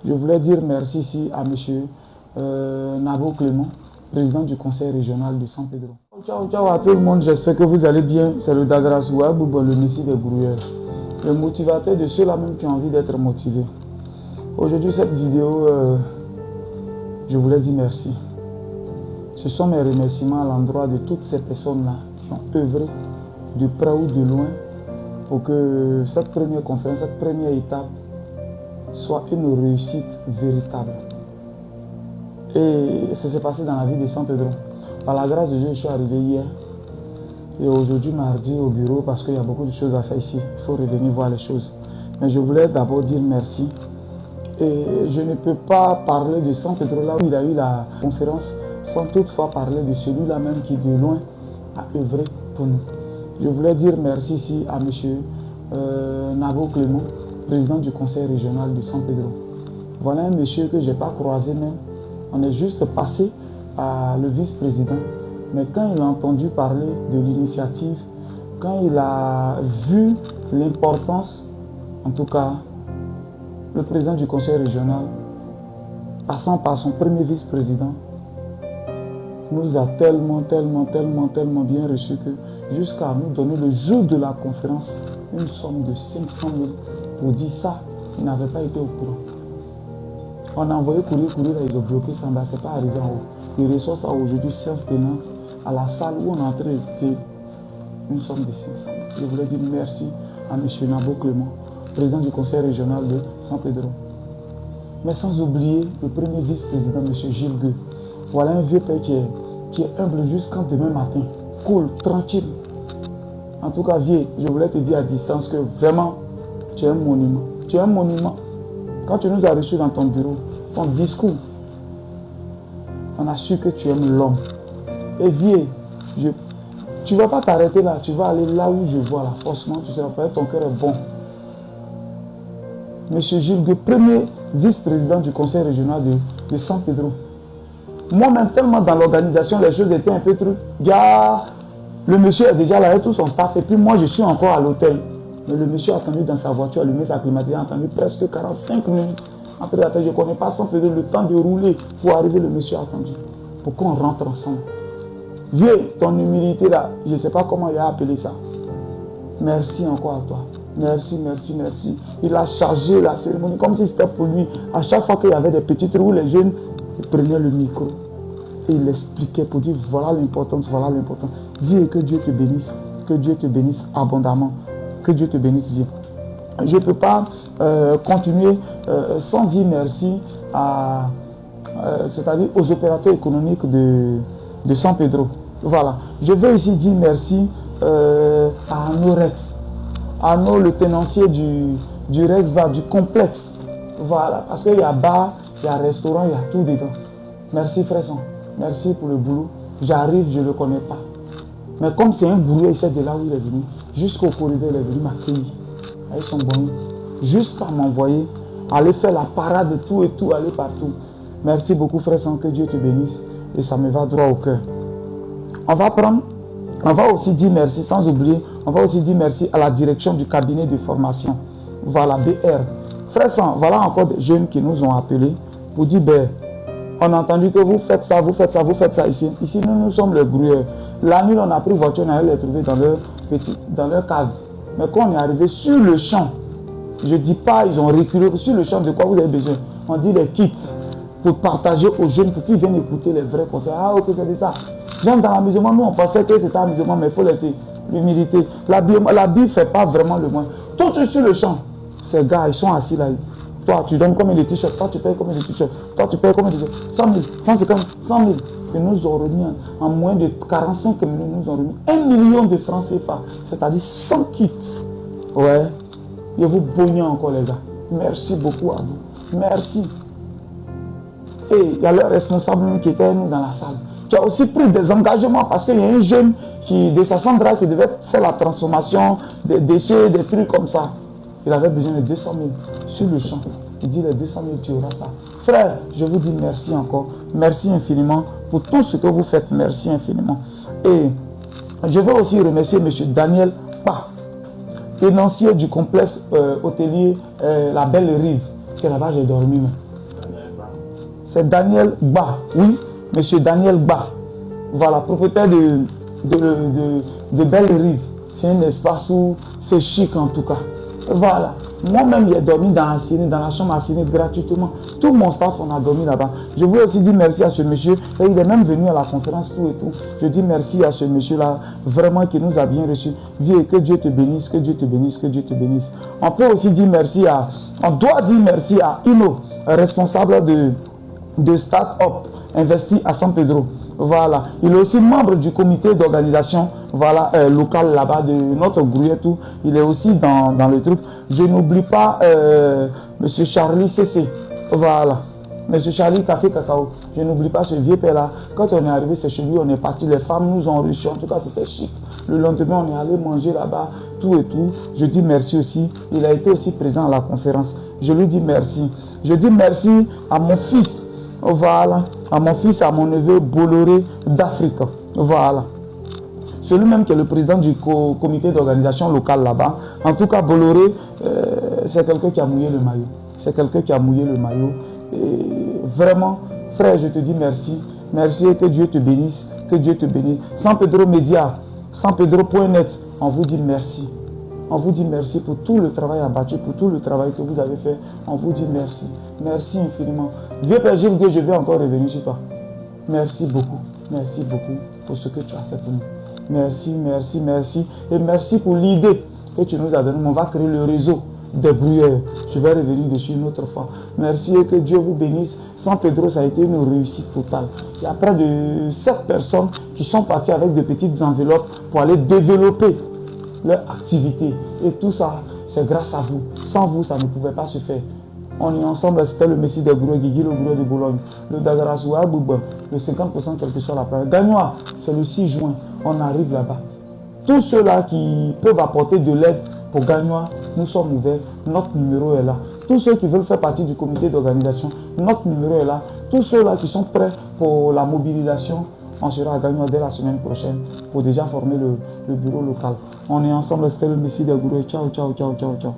Je voulais dire merci ici à M. Nabo Clément, président du conseil régional de San Pedro. Ciao, ciao à tout le monde, j'espère que vous allez bien. C'est le Dagrassoua Boubon, le Messie des brouilleurs. Le motivateur de ceux-là même qui ont envie d'être motivés. Aujourd'hui, cette vidéo, je voulais dire merci. Ce sont mes remerciements à l'endroit de toutes ces personnes-là qui ont œuvré de près ou de loin pour que cette première conférence, cette première étape soit une réussite véritable. Et ça s'est passé dans la ville de San Pedro. Par la grâce de Dieu, je suis arrivé hier. Et aujourd'hui, mardi, au bureau, parce qu'il y a beaucoup de choses à faire ici. Il faut revenir voir les choses. Mais je voulais d'abord dire merci. Et je ne peux pas parler de San Pedro, là où il a eu la conférence, sans toutefois parler de celui-là même qui, de loin, a œuvré pour nous. Je voulais dire merci ici à M. Nabo Clément, président du conseil régional de San Pedro. Voilà un monsieur que je n'ai pas croisé même. On est juste passé à le vice-président. Mais quand il a entendu parler de l'initiative, quand il a vu l'importance, en tout cas, le président du conseil régional, passant par son premier vice-président, nous a tellement bien reçu que jusqu'à nous donner le jour de la conférence une somme de 500 000 pour dire ça, il n'avait pas été au courant. On a envoyé courir, il a bloqué ça, mais ce n'est pas arrivé en haut. Il reçoit ça aujourd'hui, séance tenante, à la salle où on est entré une somme de 500 000. Je voulais dire merci à M. Nabo Clément, président du conseil régional de San Pedro. Mais sans oublier le premier vice-président, M. Gilles Gueux. Voilà un vieux père qui est humble jusqu'en demain matin. Cool, tranquille. En tout cas, vieux, je voulais te dire à distance que vraiment, tu es un monument. Tu es un monument. Quand tu nous as reçus dans ton bureau, ton discours, on a su que tu aimes l'homme. Et vieux, tu ne vas pas t'arrêter là. Tu vas aller là où je vois la force. Tu sais, ton cœur est bon. Monsieur Gilles Gueux, premier vice-président du conseil régional de San Pedro. Moi-même, tellement dans l'organisation, les choses étaient un peu trucs. Le monsieur est déjà là avec tout son staff. Et puis moi, je suis encore à l'hôtel. Mais le monsieur a attendu dans sa voiture, allumé sa climatisation, a attendu presque 45 minutes. Après la tête, je ne connais pas San Pedro, le temps de rouler pour arriver, le monsieur a attendu. Pour qu'on rentre ensemble. Vieux, ton humilité là, je ne sais pas comment il a appelé ça. Merci encore à toi. Merci. Il a chargé la cérémonie comme si c'était pour lui. À chaque fois qu'il y avait des petits trous où les jeunes, il prenait le micro et il expliquait pour dire voilà l'importance. Vieux, que Dieu te bénisse. Que Dieu te bénisse abondamment. Que Dieu te bénisse, vieux. Je ne peux pas continuer sans dire merci c'est-à-dire aux opérateurs économiques de San Pedro. Voilà. Je veux ici dire merci à Arnaud Rex. Arnaud, le tenancier du Rex Bar, du complexe. Voilà. Parce qu'il y a bar, il y a restaurant, il y a tout dedans. Merci frère. Merci pour le boulot. J'arrive, je ne le connais pas. Mais comme c'est un boulot, il sait de là où il est venu. Jusqu'au corridor, il est venu m'accueillir. Avec son bon. Jusqu'à m'envoyer, aller faire la parade de tout et tout, aller partout. Merci beaucoup frère, que Dieu te bénisse. Et ça me va droit au cœur. On va aussi dire merci, sans oublier, on va aussi dire merci à la direction du cabinet de formation. Voilà, BR. Frère, voilà encore des jeunes qui nous ont appelés pour dire, on a entendu que vous faites ça ici. Ici, nous sommes les brouilleurs. La nuit, on a pris voiture, on allait les trouver dans leur cave. Mais quand on est arrivé sur le champ, je ne dis pas, ils ont reculé. Sur le champ, de quoi vous avez besoin? On dit les kits pour partager aux jeunes, pour qu'ils viennent écouter les vrais conseils. Ah, ok, c'est ça. Genre dans l'amusement, nous, on pensait que c'était amusement, mais il faut laisser l'humilité. La Bible ne fait pas vraiment le moins. Toi, tu es sur le champ. Ces gars, ils sont assis là. Toi, tu donnes combien de t-shirts? Toi, tu payes combien de t-shirts? Toi, tu payes combien de t-shirts? 100 000, 150, 100 000. Et nous ont remis en moins de 45 minutes, nous ont remis 1 million de francs CFA. C'est-à-dire 100 kits. Ouais. Et vous bognez encore, les gars. Merci beaucoup à vous. Merci. Et il y a le responsable qui était nous dans la salle, qui a aussi pris des engagements parce qu'il y a un jeune de sa Sandra qui devait faire la transformation des déchets, des trucs comme ça. Il avait besoin de 200 000 sur le champ. Il dit les 200 000, tu auras ça. Frère, je vous dis merci encore. Merci infiniment pour tout ce que vous faites. Merci infiniment. Et je veux aussi remercier M. Daniel Pa, tenancier du complexe hôtelier La Belle Rive. C'est là-bas que j'ai dormi. c'est Daniel Ba. Oui, monsieur Daniel Ba. Voilà, propriétaire de Belle Rive. C'est un espace où c'est chic en tout cas. Voilà. Moi-même, j'ai dormi dans la chambre assinée gratuitement. Tout mon staff, on a dormi là-bas. Je voulais aussi dire merci à ce monsieur. Et il est même venu à la conférence, tout et tout. Je dis merci à ce monsieur-là, vraiment qui nous a bien reçus. Vieux, que Dieu te bénisse, que Dieu te bénisse, que Dieu te bénisse. On peut aussi dire merci on doit dire merci à Ino, responsable de Start-up investi à San Pedro. Voilà. Il est aussi membre du comité d'organisation voilà, local là-bas de notre groupe et tout. Il est aussi dans le truc. Je n'oublie pas monsieur Charlie CC. Voilà. Monsieur Charlie Café Cacao. Je n'oublie pas ce vieux père-là. Quand on est arrivé, c'est chez lui, on est parti. Les femmes nous ont reçus. En tout cas, c'était chic. Le lendemain, on est allé manger là-bas, tout et tout. Je dis merci aussi. Il a été aussi présent à la conférence. Je lui dis merci. Je dis merci à mon fils. Voilà, à mon fils, à mon neveu Bolloré d'Afrique. Voilà. Celui même qui est le président du comité d'organisation locale là-bas. En tout cas, Bolloré, c'est quelqu'un qui a mouillé le maillot. C'est quelqu'un qui a mouillé le maillot. Et vraiment, frère, je te dis merci. Merci et que Dieu te bénisse. Que Dieu te bénisse. San Pedro Média, sanpedro.net, on vous dit merci. On vous dit merci pour tout le travail abattu, pour tout le travail que vous avez fait. On vous dit merci. Merci infiniment. Vieux Père Gilles, je vais encore revenir sur toi. Merci beaucoup. Merci beaucoup pour ce que tu as fait pour nous. Merci, merci, merci. Et merci pour l'idée que tu nous as donnée. On va créer le réseau des bruyères. Je vais revenir dessus une autre fois. Merci et que Dieu vous bénisse. San Pedro, ça a été une réussite totale. Il y a près de 7 personnes qui sont parties avec de petites enveloppes pour aller développer leur activité. Et tout ça, c'est grâce à vous. Sans vous, ça ne pouvait pas se faire. On est ensemble, c'était le Messie de Gourou, Guigui, le Gourou de Bologne, le Dagarassoua, le 50% quel que soit la place. Gagnoa, c'est le 6 juin. On arrive là-bas. Tous ceux-là qui peuvent apporter de l'aide pour Gagnoa, nous sommes ouverts. Notre numéro est là. Tous ceux qui veulent faire partie du comité d'organisation, notre numéro est là. Tous ceux-là qui sont prêts pour la mobilisation, on sera à Gagnoa dès la semaine prochaine pour déjà former le bureau local. On est ensemble, c'est le Messie de Gourou. Ciao, ciao, ciao, ciao, ciao.